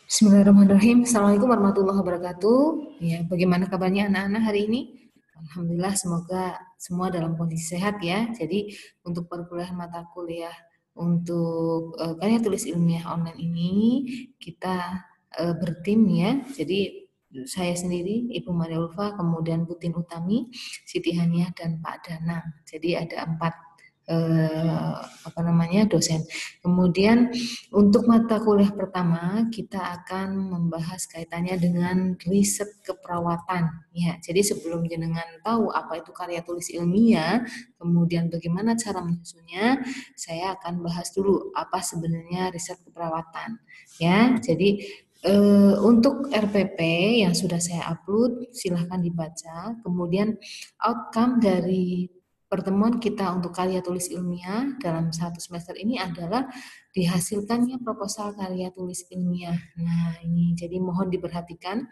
Bismillahirrahmanirrahim. Assalamualaikum warahmatullahi wabarakatuh. Ya, bagaimana kabarnya anak-anak hari ini? Alhamdulillah, semoga semua dalam kondisi sehat ya. Jadi untuk perkuliahan mata kuliah untuk karya tulis ilmiah online ini kita bertim ya. Jadi saya sendiri, Ibu Maria Ulfa, kemudian Butin Utami, Siti Haniah, dan Pak Danang. Jadi ada 4 dosen. Kemudian untuk mata kuliah pertama kita akan membahas kaitannya dengan riset keperawatan. Ya, jadi sebelum jenengan tahu apa itu karya tulis ilmiah, kemudian bagaimana cara menyusunnya, saya akan bahas dulu apa sebenarnya riset keperawatan. Ya, jadi untuk RPP yang sudah saya upload, silahkan dibaca. Kemudian outcome dari pertemuan kita untuk karya tulis ilmiah dalam 1 semester ini adalah dihasilkannya proposal karya tulis ilmiah. Nah, ini jadi mohon diperhatikan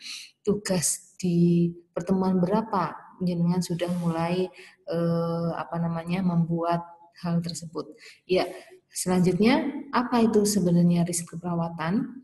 tugas di pertemuan berapa jenengan sudah mulai membuat hal tersebut. Ya, selanjutnya apa itu sebenarnya riset keperawatan?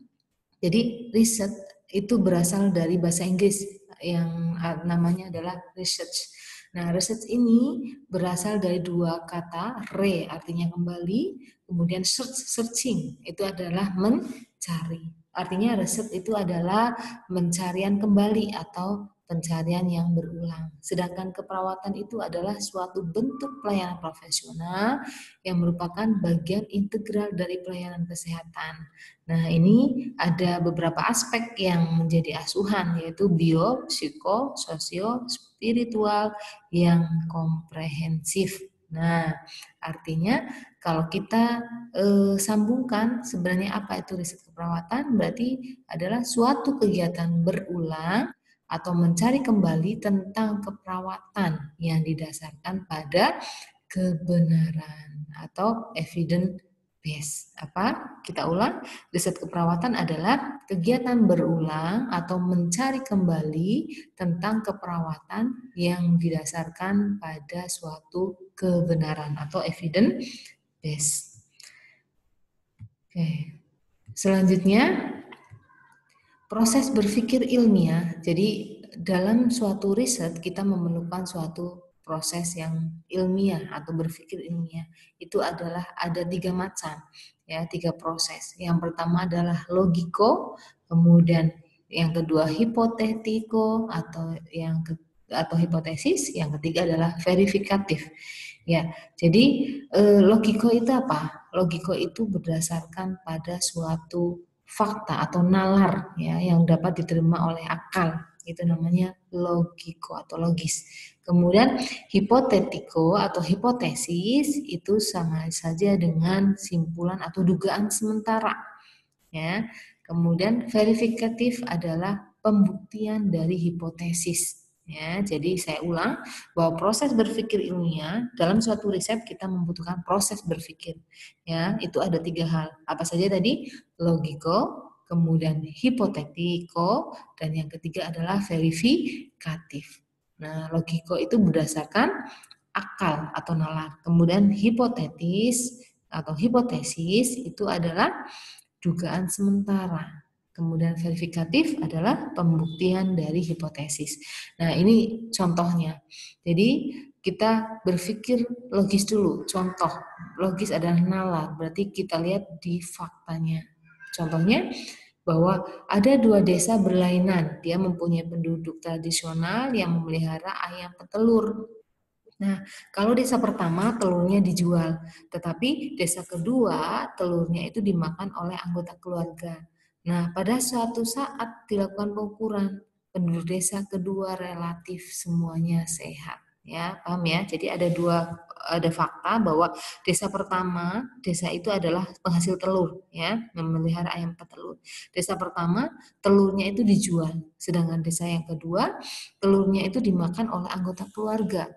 Jadi riset itu berasal dari bahasa Inggris yang namanya adalah research. Nah, research ini berasal dari 2 kata, artinya kembali, kemudian searching itu adalah mencari. Artinya riset itu adalah pencarian kembali atau pencarian yang berulang. Sedangkan keperawatan itu adalah suatu bentuk pelayanan profesional yang merupakan bagian integral dari pelayanan kesehatan. Nah, ini ada beberapa aspek yang menjadi asuhan, yaitu bio, psiko, sosio, spiritual yang komprehensif. Nah, artinya kalau kita sambungkan sebenarnya apa itu riset keperawatan, berarti adalah suatu kegiatan berulang atau mencari kembali tentang keperawatan yang didasarkan pada kebenaran atau evidence base. Apa? Kita ulang. Riset keperawatan adalah kegiatan berulang atau mencari kembali tentang keperawatan yang didasarkan pada suatu kebenaran atau evidence base. Oke. Selanjutnya, proses berpikir ilmiah. Jadi dalam suatu riset kita memerlukan suatu proses yang ilmiah atau berpikir ilmiah. Itu adalah ada 3 macam, ya, 3 proses. Yang pertama adalah logiko, kemudian yang kedua hipotetiko atau hipotesis, yang ketiga adalah verifikatif. Ya, jadi logiko itu apa? Logiko itu berdasarkan pada suatu fakta atau nalar ya yang dapat diterima oleh akal, itu namanya logiko atau logis. Kemudian hipotetiko atau hipotesis itu sama saja dengan simpulan atau dugaan sementara ya. Kemudian verifikatif adalah pembuktian dari hipotesis. Ya, jadi saya ulang bahwa proses berpikir ilmiah dalam suatu riset kita membutuhkan proses berpikir. Ya, itu ada 3 hal. Apa saja tadi? Logiko, kemudian hipotetiko, dan yang ketiga adalah verifikatif. Nah, logiko itu berdasarkan akal atau nalar. Kemudian hipotetis atau hipotesis itu adalah dugaan sementara. Kemudian verifikatif adalah pembuktian dari hipotesis. Nah, ini contohnya. Jadi, kita berpikir logis dulu. Contoh, logis adalah nalar, berarti kita lihat di faktanya. Contohnya, bahwa ada 2 desa berlainan. Dia mempunyai penduduk tradisional yang memelihara ayam petelur. Nah, kalau desa pertama telurnya dijual, tetapi desa kedua telurnya itu dimakan oleh anggota keluarga. Nah, pada suatu saat dilakukan pengukuran, penduduk desa kedua relatif semuanya sehat. Ya, paham ya? Jadi ada fakta bahwa desa pertama, desa itu adalah penghasil telur, ya, memelihara ayam petelur. Desa pertama telurnya itu dijual, sedangkan desa yang kedua telurnya itu dimakan oleh anggota keluarga.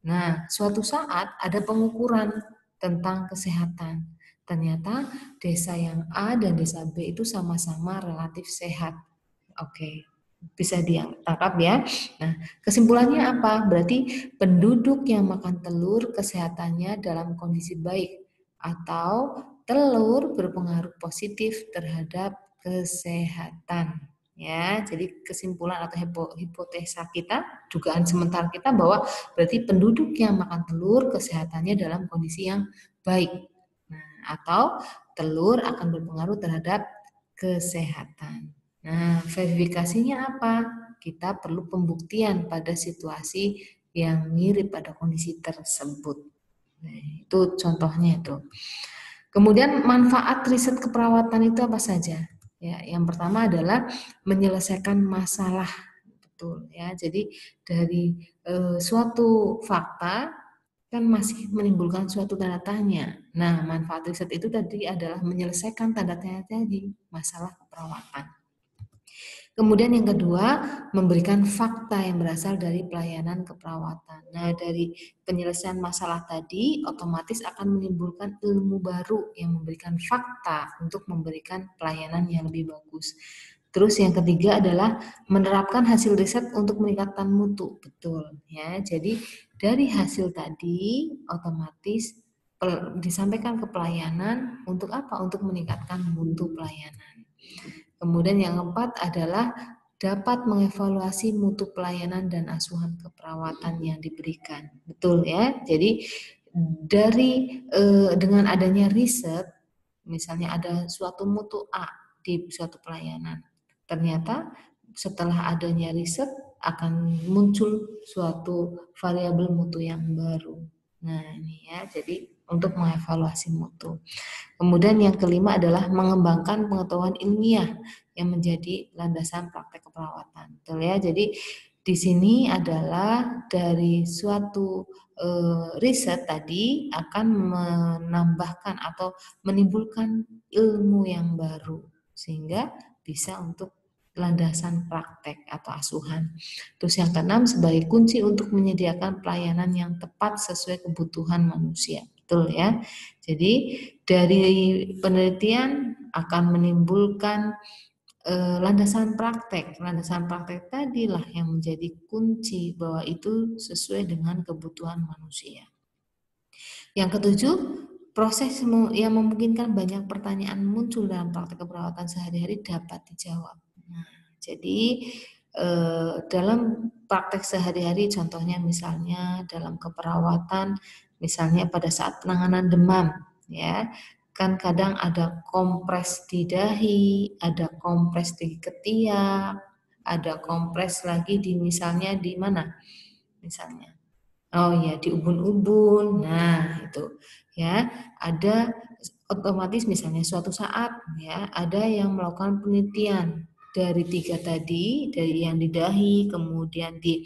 Nah, suatu saat ada pengukuran tentang kesehatan. Ternyata desa yang A dan desa B itu sama-sama relatif sehat. Oke, bisa ditangkap ya. Nah, kesimpulannya apa? Berarti penduduk yang makan telur kesehatannya dalam kondisi baik atau telur berpengaruh positif terhadap kesehatan. Ya, jadi kesimpulan atau hipotesa kita, dugaan sementara kita bahwa berarti penduduk yang makan telur kesehatannya dalam kondisi yang baik. Nah, atau telur akan berpengaruh terhadap kesehatan. Nah, verifikasinya apa? Kita perlu pembuktian pada situasi yang mirip pada kondisi tersebut. Nah, itu contohnya itu. Kemudian manfaat riset keperawatan itu apa saja? Ya, yang pertama adalah menyelesaikan masalah, betul ya. Jadi dari suatu fakta kan masih menimbulkan suatu tanda tanya. Nah, manfaat riset itu tadi adalah menyelesaikan tanda tanya tadi, masalah keperawatan. Kemudian yang kedua, memberikan fakta yang berasal dari pelayanan keperawatan. Nah, dari penyelesaian masalah tadi otomatis akan menimbulkan ilmu baru yang memberikan fakta untuk memberikan pelayanan yang lebih bagus. Terus yang ketiga adalah menerapkan hasil riset untuk meningkatkan mutu. Betul ya. Jadi dari hasil tadi otomatis disampaikan ke pelayanan untuk apa? Untuk meningkatkan mutu pelayanan. Kemudian yang keempat adalah dapat mengevaluasi mutu pelayanan dan asuhan keperawatan yang diberikan. Betul ya. Jadi dari dengan adanya riset, misalnya ada suatu mutu A di suatu pelayanan, ternyata setelah adanya riset akan muncul suatu variabel mutu yang baru. Nah ini ya, jadi untuk mengevaluasi mutu. Kemudian yang kelima adalah mengembangkan pengetahuan ilmiah yang menjadi landasan praktek keperawatan. Betul ya. Jadi di sini adalah dari suatu riset tadi akan menambahkan atau menimbulkan ilmu yang baru sehingga bisa untuk landasan praktek atau asuhan. Terus yang keenam sebagai kunci untuk menyediakan pelayanan yang tepat sesuai kebutuhan manusia. Betul ya. Jadi dari penelitian akan menimbulkan landasan praktek. Landasan praktek tadilah yang menjadi kunci bahwa itu sesuai dengan kebutuhan manusia. Yang ketujuh, proses yang memungkinkan banyak pertanyaan muncul dalam praktek keperawatan sehari-hari dapat dijawab. Nah, jadi dalam praktek sehari-hari contohnya misalnya dalam keperawatan misalnya pada saat penanganan demam ya kan kadang ada kompres di dahi, ada kompres di ketiak, ada kompres lagi di misalnya di mana misalnya oh ya di ubun-ubun. Nah itu ya ada otomatis misalnya suatu saat ya ada yang melakukan penelitian dari tiga tadi, dari yang di dahi, kemudian di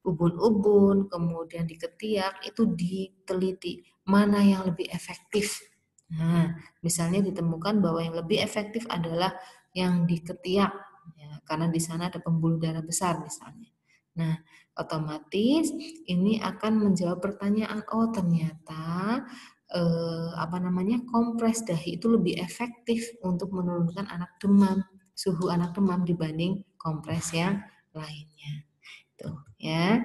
ubun-ubun, kemudian di ketiak, itu diteliti mana yang lebih efektif. Nah, misalnya ditemukan bahwa yang lebih efektif adalah yang di ketiak, ya, karena di sana ada pembuluh darah besar misalnya. Nah, otomatis ini akan menjawab pertanyaan, oh ternyata kompres dahi itu lebih efektif untuk menurunkan anak demam, suhu anak demam dibanding kompres yang lainnya. Tuh, ya.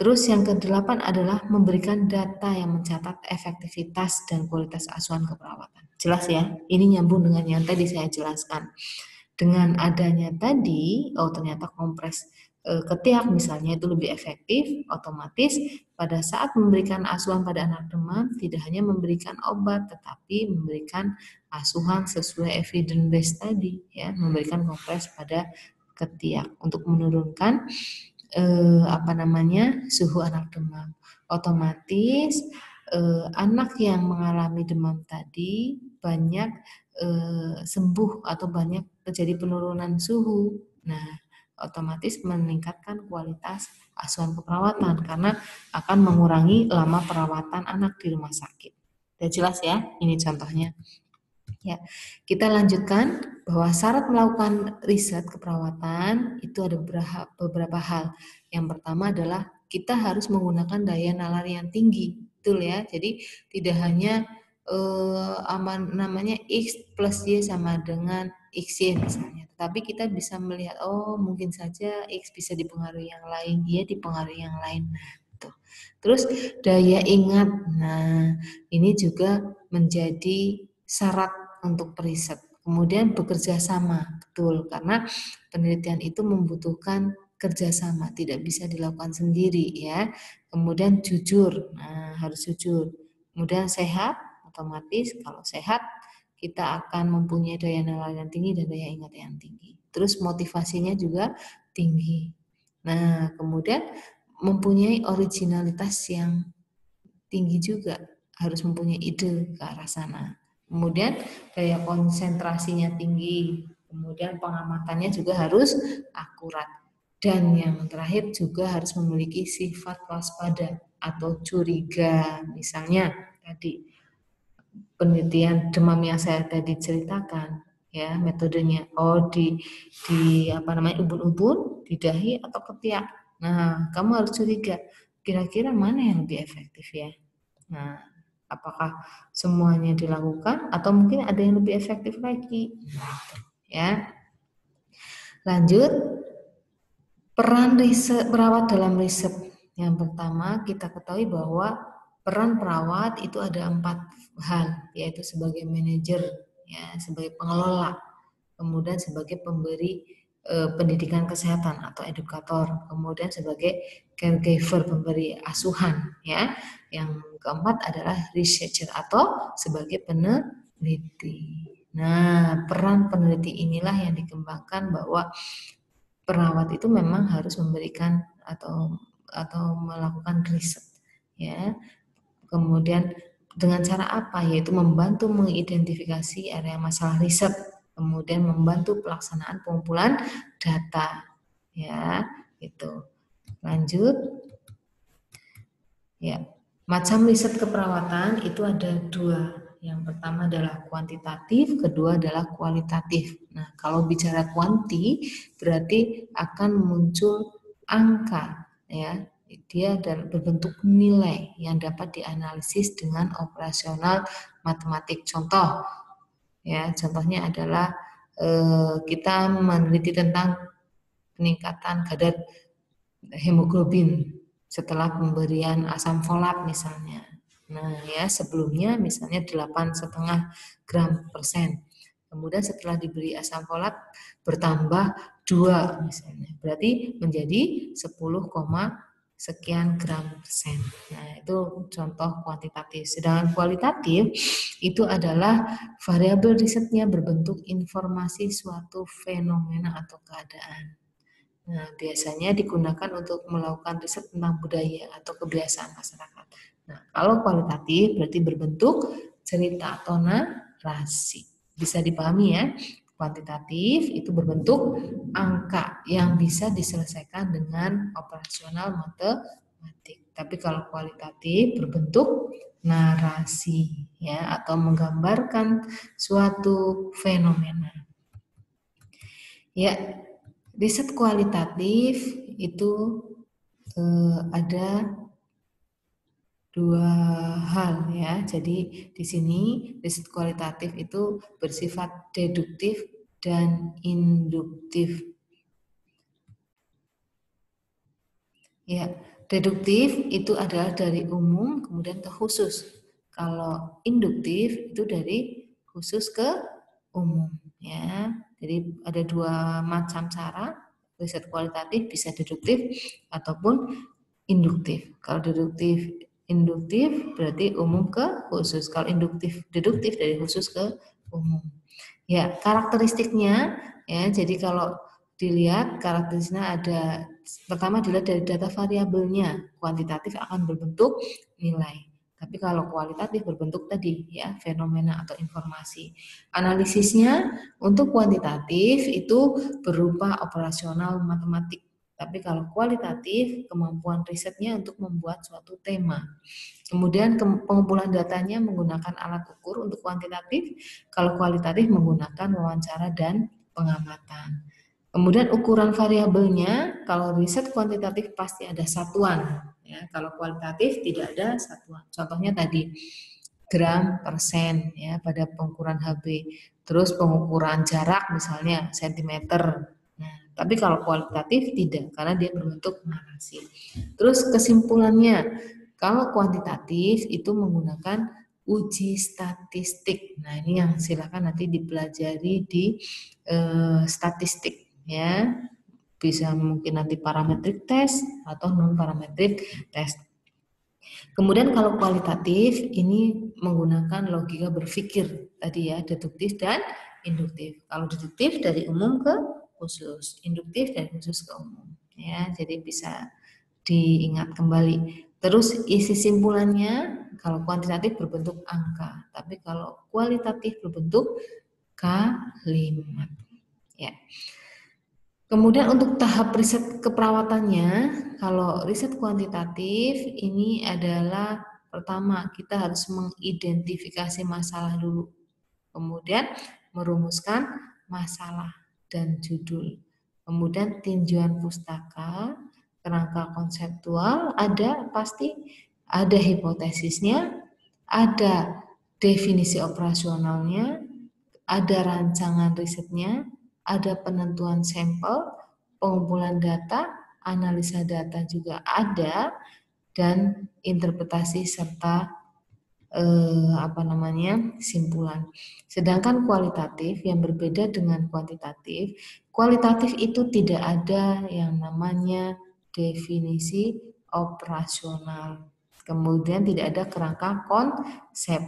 Terus yang kedelapan adalah memberikan data yang mencatat efektivitas dan kualitas asuhan keperawatan. Jelas ya, ini nyambung dengan yang tadi saya jelaskan. Dengan adanya tadi, oh ternyata kompres ketiak misalnya itu lebih efektif, otomatis pada saat memberikan asuhan pada anak demam tidak hanya memberikan obat tetapi memberikan asuhan sesuai evidence based tadi ya, memberikan kompres pada ketiak untuk menurunkan suhu anak demam. Otomatis anak yang mengalami demam tadi banyak sembuh atau banyak terjadi penurunan suhu. Nah, otomatis meningkatkan kualitas asuhan keperawatan karena akan mengurangi lama perawatan anak di rumah sakit. Sudah jelas ya? Ini contohnya. Ya, kita lanjutkan bahwa syarat melakukan riset keperawatan itu ada beberapa hal. Yang pertama adalah kita harus menggunakan daya nalar yang tinggi, betul ya. Jadi tidak hanya X plus Y sama dengan XY misalnya. Tapi kita bisa melihat, oh mungkin saja X bisa dipengaruhi yang lain, Y dipengaruhi yang lain. Nah, gitu. Terus daya ingat, nah ini juga menjadi syarat untuk periset. Kemudian bekerja sama, betul, karena penelitian itu membutuhkan kerjasama, tidak bisa dilakukan sendiri ya. Kemudian jujur, nah harus jujur. Kemudian sehat, otomatis kalau sehat kita akan mempunyai daya nalar yang tinggi dan daya ingat yang tinggi. Terus motivasinya juga tinggi. Nah, kemudian mempunyai originalitas yang tinggi juga, harus mempunyai ide ke arah sana. Kemudian daya konsentrasinya tinggi, kemudian pengamatannya juga harus akurat. Dan yang terakhir juga harus memiliki sifat waspada atau curiga. Misalnya tadi penelitian demam yang saya tadi ceritakan, ya metodenya, di apa namanya, ubun-ubun, di dahi atau ketiak. Nah, kamu harus curiga, kira-kira mana yang lebih efektif ya. Nah, apakah semuanya dilakukan atau mungkin ada yang lebih efektif lagi, ya. Lanjut, peran riset perawat dalam riset. Yang pertama, kita ketahui bahwa peran perawat itu ada 4 hal, yaitu sebagai manajer, ya, sebagai pengelola, kemudian sebagai pemberi pendidikan kesehatan atau edukator, kemudian sebagai caregiver, pemberi asuhan, ya. Yang keempat adalah researcher atau sebagai peneliti. Nah, peran peneliti inilah yang dikembangkan bahwa perawat itu memang harus memberikan atau melakukan riset, ya. Kemudian dengan cara apa? Yaitu membantu mengidentifikasi area masalah riset, kemudian membantu pelaksanaan pengumpulan data, ya, itu. Lanjut, ya. Macam riset keperawatan itu ada 2. Yang pertama adalah kuantitatif, kedua adalah kualitatif. Nah, kalau bicara kuanti berarti akan muncul angka, ya. Dia berbentuk nilai yang dapat dianalisis dengan operasional matematik. Contoh, ya, contohnya adalah kita meneliti tentang peningkatan kadar hemoglobin setelah pemberian asam folat misalnya. Nah, ya, sebelumnya misalnya 8,5 gram persen. Kemudian setelah diberi asam folat bertambah 2 misalnya. Berarti menjadi 10, sekian gram persen. Nah, itu contoh kuantitatif. Sedangkan kualitatif itu adalah variabel risetnya berbentuk informasi suatu fenomena atau keadaan. Nah, biasanya digunakan untuk melakukan riset tentang budaya atau kebiasaan masyarakat. Nah, kalau kualitatif berarti berbentuk cerita atau narasi. Bisa dipahami ya. Kuantitatif itu berbentuk angka yang bisa diselesaikan dengan operasional matematik. Tapi kalau kualitatif berbentuk narasi, ya, atau menggambarkan suatu fenomena. Ya, riset kualitatif itu ada 2 hal, ya. Jadi di sini riset kualitatif itu bersifat deduktif dan induktif. Ya, deduktif itu adalah dari umum kemudian ke khusus. Kalau induktif itu dari khusus ke umum, ya. Jadi ada 2 macam cara riset kualitatif, bisa deduktif ataupun induktif. Kalau induktif berarti umum ke khusus. Kalau deduktif dari khusus ke umum. Ya, karakteristiknya, ya, jadi kalau dilihat karakteristiknya ada, pertama dilihat dari data variabelnya. Kuantitatif akan berbentuk nilai. Tapi kalau kualitatif berbentuk tadi, ya, fenomena atau informasi. Analisisnya untuk kuantitatif itu berupa operasional matematik. Tapi kalau kualitatif, kemampuan risetnya untuk membuat suatu tema. Kemudian pengumpulan datanya menggunakan alat ukur untuk kuantitatif, kalau kualitatif menggunakan wawancara dan pengamatan. Kemudian ukuran variabelnya, kalau riset kuantitatif pasti ada satuan, ya. Kalau kualitatif tidak ada satuan. Contohnya tadi gram persen, ya, pada pengukuran Hb. Terus pengukuran jarak misalnya sentimeter. Nah, tapi kalau kualitatif tidak, karena dia berbentuk narasi. Terus kesimpulannya, kalau kuantitatif itu menggunakan uji statistik. Nah, ini yang silakan nanti dipelajari di statistik ya. Bisa mungkin nanti parametric test atau non parametric test. Kemudian kalau kualitatif ini menggunakan logika berpikir tadi ya, deduktif dan induktif. Kalau deduktif dari umum ke khusus, induktif dari khusus ke umum. Ya, jadi bisa diingat kembali. Terus isi simpulannya kalau kuantitatif berbentuk angka, tapi kalau kualitatif berbentuk kalimat. Ya. Kemudian untuk tahap riset keperawatannya, kalau riset kuantitatif ini adalah pertama kita harus mengidentifikasi masalah dulu, kemudian merumuskan masalah dan judul, kemudian tinjauan pustaka, kerangka konseptual, ada pasti ada hipotesisnya, ada definisi operasionalnya, ada rancangan risetnya, ada penentuan sampel, pengumpulan data, analisa data juga ada, dan interpretasi serta simpulan. Sedangkan kualitatif yang berbeda dengan kuantitatif, kualitatif itu tidak ada yang namanya definisi operasional. Kemudian tidak ada kerangka konsep.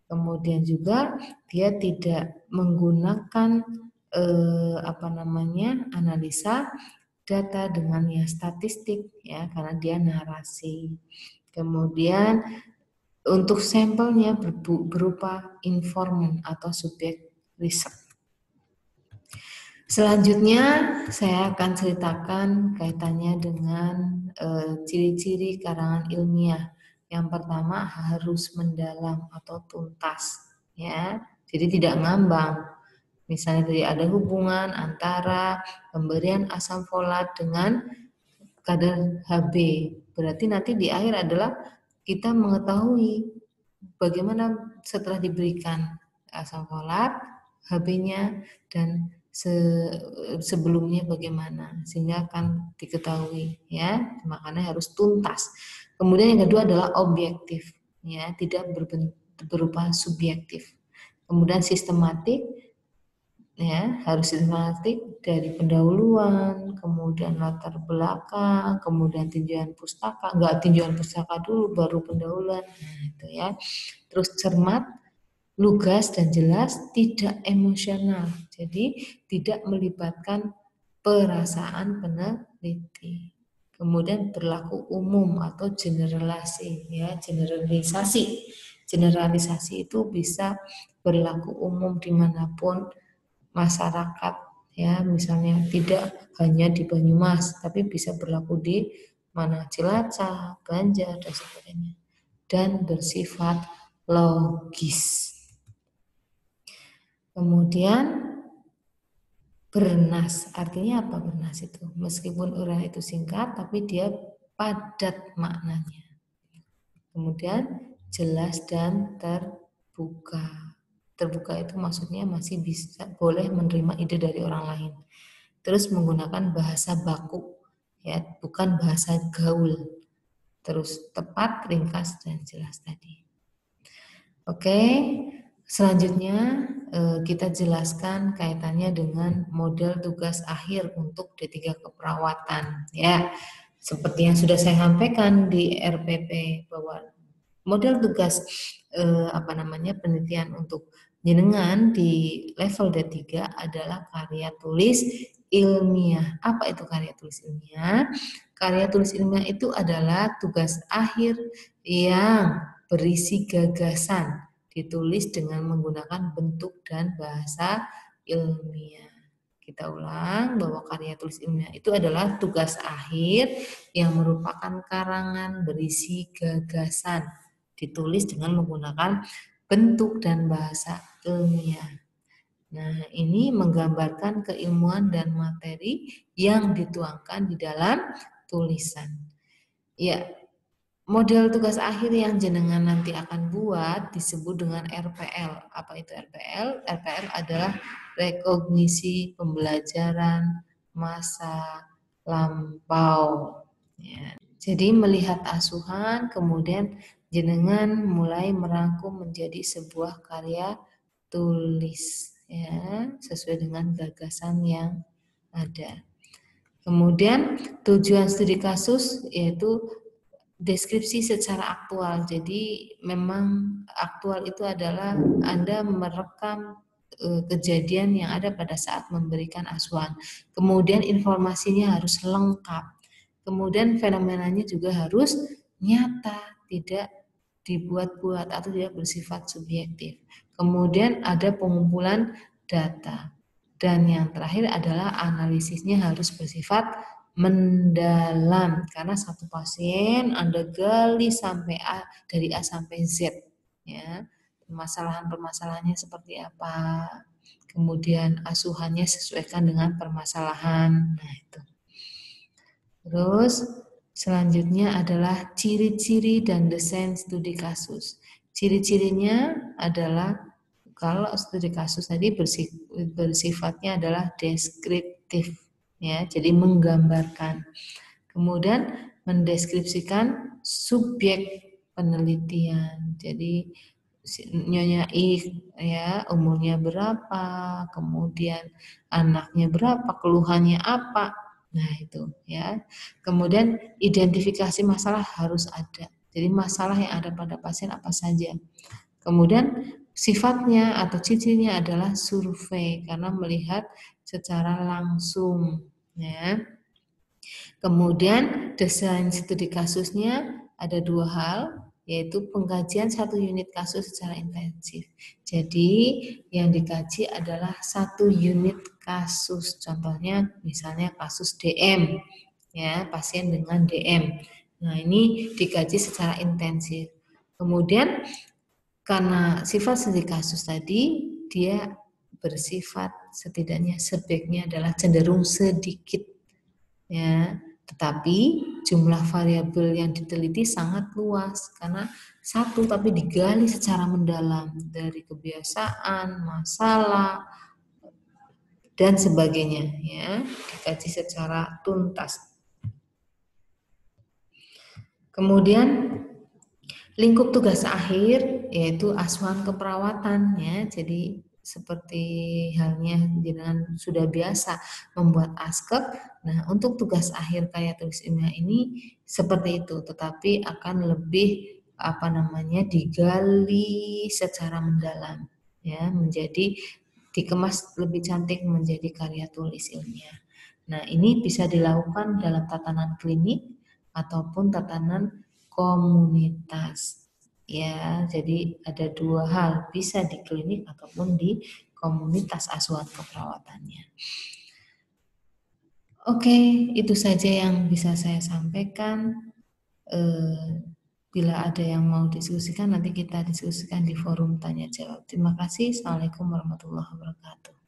Kemudian juga dia tidak menggunakan analisa data dengan yang statistik ya, karena dia narasi. Kemudian untuk sampelnya berupa informan atau subjek riset. Selanjutnya saya akan ceritakan kaitannya dengan ciri-ciri karangan ilmiah. Yang pertama harus mendalam atau tuntas, ya. Jadi tidak ngambang. Misalnya tadi ada hubungan antara pemberian asam folat dengan kadar Hb. Berarti nanti di akhir adalah kita mengetahui bagaimana setelah diberikan asam folat, Hb-nya dan sebelumnya bagaimana, sehingga akan diketahui ya, makanya harus tuntas. Kemudian yang kedua adalah objektif ya, tidak berupa subjektif. Kemudian sistematik ya, harus sistematik dari pendahuluan, kemudian latar belakang, kemudian tinjauan pustaka, enggak tinjauan pustaka dulu baru pendahuluan. Nah, itu ya. Terus cermat, lugas dan jelas, tidak emosional. Jadi tidak melibatkan perasaan peneliti. Kemudian berlaku umum atau generalisasi ya, generalisasi. Generalisasi itu bisa berlaku umum dimanapun masyarakat ya, misalnya tidak hanya di Banyumas tapi bisa berlaku di mana Cilacap, Banjar dan sebagainya, dan bersifat logis. Kemudian bernas, artinya apa bernas itu? Meskipun uraian itu singkat, tapi dia padat maknanya. Kemudian jelas dan terbuka. Terbuka itu maksudnya masih bisa boleh menerima ide dari orang lain. Terus menggunakan bahasa baku, ya, bukan bahasa gaul. Terus tepat, ringkas dan jelas tadi. Oke. Selanjutnya kita jelaskan kaitannya dengan model tugas akhir untuk D3 keperawatan ya. Seperti yang sudah saya sampaikan di RPP bahwa model tugas penelitian untuk jenengan di level D3 adalah karya tulis ilmiah. Apa itu karya tulis ilmiah? Karya tulis ilmiah itu adalah tugas akhir yang berisi gagasan, ditulis dengan menggunakan bentuk dan bahasa ilmiah. Kita ulang bahwa karya tulis ilmiah itu adalah tugas akhir yang merupakan karangan berisi gagasan, ditulis dengan menggunakan bentuk dan bahasa ilmiah. Nah, ini menggambarkan keilmuan dan materi yang dituangkan di dalam tulisan. Ya, model tugas akhir yang jenengan nanti akan buat disebut dengan RPL. Apa itu RPL? RPL adalah rekognisi pembelajaran masa lampau. Ya. Jadi melihat asuhan, kemudian jenengan mulai merangkum menjadi sebuah karya tulis ya, sesuai dengan gagasan yang ada. Kemudian tujuan studi kasus yaitu deskripsi secara aktual. Jadi memang aktual itu adalah Anda merekam kejadian yang ada pada saat memberikan asuhan. Kemudian informasinya harus lengkap. Kemudian fenomenanya juga harus nyata, tidak dibuat-buat atau tidak bersifat subjektif. Kemudian ada pengumpulan data. Dan yang terakhir adalah analisisnya harus bersifat mendalam karena satu pasien Anda gali sampai dari A sampai Z ya. Permasalahan-permasalahannya seperti apa, kemudian asuhannya sesuaikan dengan permasalahan. Nah, itu. Terus selanjutnya adalah ciri-ciri dan desain studi kasus. Ciri-cirinya adalah kalau studi kasus tadi bersifatnya adalah deskriptif ya, jadi menggambarkan. Kemudian mendeskripsikan subjek penelitian. Jadi Nyonya I ya umurnya berapa, kemudian anaknya berapa, keluhannya apa. Nah, itu ya. Kemudian identifikasi masalah harus ada. Jadi masalah yang ada pada pasien apa saja. Kemudian sifatnya atau cirinya adalah survei karena melihat secara langsung ya. Kemudian desain studi kasusnya ada dua hal, yaitu pengkajian satu unit kasus secara intensif. Jadi yang dikaji adalah satu unit kasus, contohnya misalnya kasus DM, ya pasien dengan DM. Nah ini dikaji secara intensif. Kemudian karena sifat studi kasus tadi dia bersifat setidaknya sebaiknya adalah cenderung sedikit ya, tetapi jumlah variabel yang diteliti sangat luas karena satu tapi digali secara mendalam dari kebiasaan, masalah dan sebagainya ya, dikaji secara tuntas. Kemudian lingkup tugas akhir yaitu asuhan keperawatan ya. Jadi seperti halnya jenengan sudah biasa membuat askep. Nah, untuk tugas akhir karya tulis ilmiah ini seperti itu, tetapi akan lebih digali secara mendalam ya, menjadi dikemas lebih cantik menjadi karya tulis ilmiah. Nah, ini bisa dilakukan dalam tatanan klinik ataupun tatanan komunitas. Ya, jadi ada dua hal, bisa di klinik ataupun di komunitas asuhan keperawatannya. Oke, itu saja yang bisa saya sampaikan. Bila ada yang mau diskusikan, nanti kita diskusikan di forum tanya jawab. Terima kasih. Assalamualaikum warahmatullahi wabarakatuh.